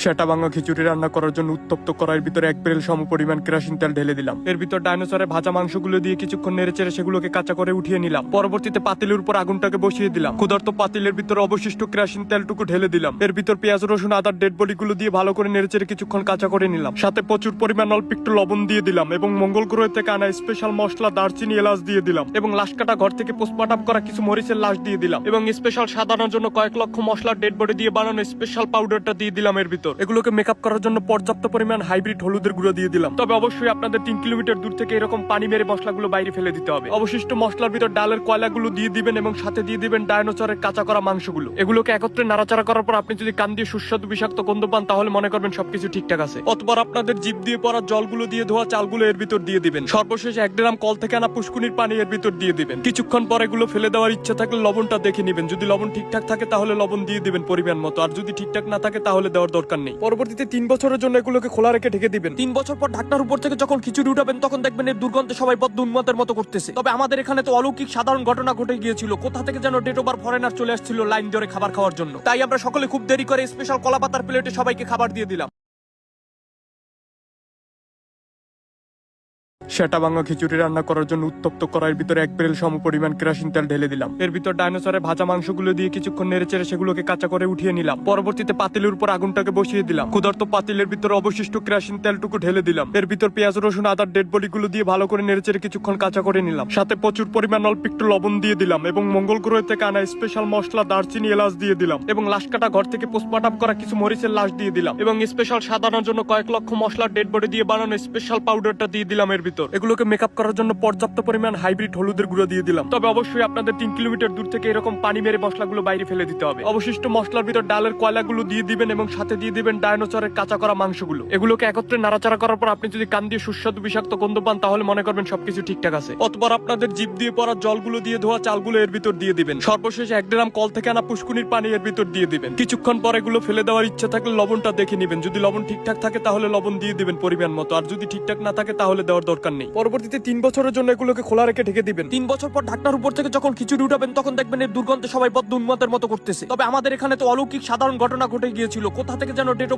সেটা ভাঙা খিচুড়ি রান্না করার জন্য উত্তপ্ত কড়াইয়ের ভিতরে 1 বেরেল সম পরিমাণ কেরোসিন তেল ঢেলে দিলাম। এর ভিতর ডাইনোসরের ভাজা মাংসগুলো দিয়ে কিছুক্ষণ নেড়েচেড়ে সেগুলোকে কাঁচা করে উঠিয়ে নিলাম। পরবর্তীতে পাতিলের উপর আগুনটাকে বসিয়ে দিলাম। ক্ষুধার্ত পাতিলের ভিতরে অবশিষ্ট কেরোসিন তেলটুকু ঢেলে দিলাম। এর ভিতর পেঁয়াজ রসুন আদার ডেড বডিগুলো দিয়ে ভালো করে নেড়েচেড়ে কিছুক্ষণ কাঁচা করে নিলাম। সাথে প্রচুর পরিমাণ অল্প একটু লবণ দিয়ে দিলাম এবং মঙ্গল গ্রহ থেকে আনা স্পেশাল মশলা দারচিনি এলাচ দিয়ে দিলাম এবং লাশ কাটা ঘর থেকে পোস্টমর্টম করা কিছু মরিচের লাশ দিয়ে দিলাম এবং স্পেশাল সাধারণের জন্য কয়েক লক্ষ মশলার ডেড বডি দিয়ে বানানো স্পেশাল পাউডারটা দিয়ে দিলাম। এর ভিতর এগুলোকে মেকআপ করার জন্য পর্যাপ্ত পরিমাণ হাইব্রিড হলুদের গুঁড়ো দিয়ে দিলাম। তবে অবশ্যই আপনাদের 3 কিলোমিটার দূর থেকে এরকম পানি মেরে মশলাগুলো বাইরে ফেলে দিতে হবে। অবশিষ্ট মশলার ভিতর ডালের কয়লাগুলো দিয়ে দিবেন এবং সাথে দিয়ে দিবেন ডাইনোসরের কাঁচা করা মাংসগুলো। এগুলোকে একত্রে নাড়াচাড়া করার পর আপনি যদি কান দিয়ে সুস্বাদু বিষাক্ত গন্ধ পান তাহলে মনে করবেন সবকিছু ঠিকঠাক আছে। অতঃপর আপনাদের জিভ দিয়ে পড়া জলগুলো দিয়ে ধোয়া চালগুলো এর ভিতর দিয়ে দিবেন। সর্বশেষ 1 গ্রাম কল থেকে আনা পুষ্কুনির পানি এর ভিতর দিয়ে দিবেন। কিছুক্ষণ পর এগুলো ফেলে দেওয়ার ইচ্ছা থাকলে লবণটা দেখে নেবেন। যদি লবণ ঠিকঠাক থাকে তাহলে লবণ দিয়ে দিবেন পরিমাণ মতো, আর যদি ঠিকঠাক না থাকে তাহলে দেওয়ার দরকার নেই। পরবর্তীতে 3 বছরের জন্য এগুলোকে খোলা রেখে ঢেকে দিবেন। 3 বছর পর ঢাকনার উপর থেকে যখন খিচুড়ি উঠাবেন তখন দেখবেন এর দুর্গন্ধে সবাই বদ্ধ উন্মাদের মতো করতেছে। তবে আমাদের এখানে তো অলৌকিক সাধারণ ঘটনা ঘটে গিয়েছিল। কোথা থেকে যেন ডেট ওভার ফরেনার চলে আসছিল লাইন ধরে খাবার খাওয়ার জন্য। তাই আমরা সকলে খুব দেরি করে স্পেশাল কলা পাতার প্লেটে সবাইকে খাবার দিয়ে দিলাম। সেটা ভাঙা খিচুড়ি রান্না করার জন্য উত্তপ্ত কড়াইয়ের ভিতরে 1 বেরেল সম পরিমাণ কেরোসিন তেল ঢেলে দিলাম। এর ভিতর ডাইনোসরের ভাজা মাংসগুলো দিয়ে কিছুক্ষণ নেড়েচেড়ে সেগুলোকে কাঁচা করে উঠিয়ে নিলাম। পরবর্তীতে পাতিলের উপর আগুনটাকে বসিয়ে দিলাম। ক্ষুধার্ত পাতিলের ভিতরে অবশিষ্ট কেরোসিন তেলটুকু ঢেলে দিলাম। এর ভিতর পেঁয়াজ রসুন আদার ডেড বডিগুলো দিয়ে ভালো করে নেড়েচেড়ে কিছুক্ষণ কাঁচা করে নিলাম। সাথে প্রচুর পরিমাণ অল্প একটু লবণ দিয়ে দিলাম এবং মঙ্গল গ্রহ থেকে আনা স্পেশাল মশলা দারচিনি এলাচ দিয়ে দিলাম এবং লাশ কাটা ঘর থেকে পোস্টমর্টম করা কিছু মরিচের লাশ দিয়ে দিলাম এবং স্পেশাল সাধারণের জন্য কয়েক লক্ষ মশলার ডেড বডি দিয়ে বানানো স্পেশাল পাউডারটা দিয়ে দিলাম। এর ভিতর এগুলোকে মেকআপ করার জন্য পর্যাপ্ত পরিমাণ হাইব্রিড হলুদের গুঁড়ো দিয়ে দিলাম। তবে অবশ্যই আপনাদের 3 কিলোমিটার দূর থেকে এরকম পানি মেরে মশলাগুলো বাইরে ফেলে দিতে হবে। অবশিষ্ট মশলার ভিতর ডালের কয়লাগুলো দিয়ে দিবেন এবং সাথে দিয়ে দিবেন ডাইনোসরের কাঁচা করা মাংসগুলো। এগুলোকে একত্রে নাড়াচাড়া করার পর আপনি যদি কান দিয়ে সুস্বাদু বিষাক্ত গন্ধ পান তাহলে মনে করবেন সবকিছু ঠিকঠাক আছে। অতঃপর আপনাদের জিভ দিয়ে পড়া জলগুলো দিয়ে ধোয়া চালগুলো এর ভিতর দিয়ে দিবেন। সর্বশেষ 1 গ্রাম কল থেকে আনা পুষ্কুনির পানি এর ভিতর দিয়ে দিবেন। কিছুক্ষণ পর এগুলো ফেলে দেওয়ার ইচ্ছা থাকলে লবণটা দেখে নেবেন। যদি লবণ ঠিকঠাক থাকে তাহলে লবণ দিয়ে দিবেন পরিমাণ মতো, আর যদি ঠিকঠাক না থাকে তাহলে দেওয়ার দরকার নেই। পরবর্তীতে 3 বছরের জন্য এগুলোকে খোলা রেখে ঢেকে দিবেন। 3 বছর পর ঢাকনার উপর থেকে যখন খিচুড়ি উঠাবেন তখন দেখবেন এর দুর্গন্ধে সবাই বদ্ধ উন্মাদের মতো করতেছে। তবে আমাদের এখানে তো অলৌকিক সাধারণ ঘটনা ঘটে গিয়েছিল। কোথা থেকে যেন ডেট ওভার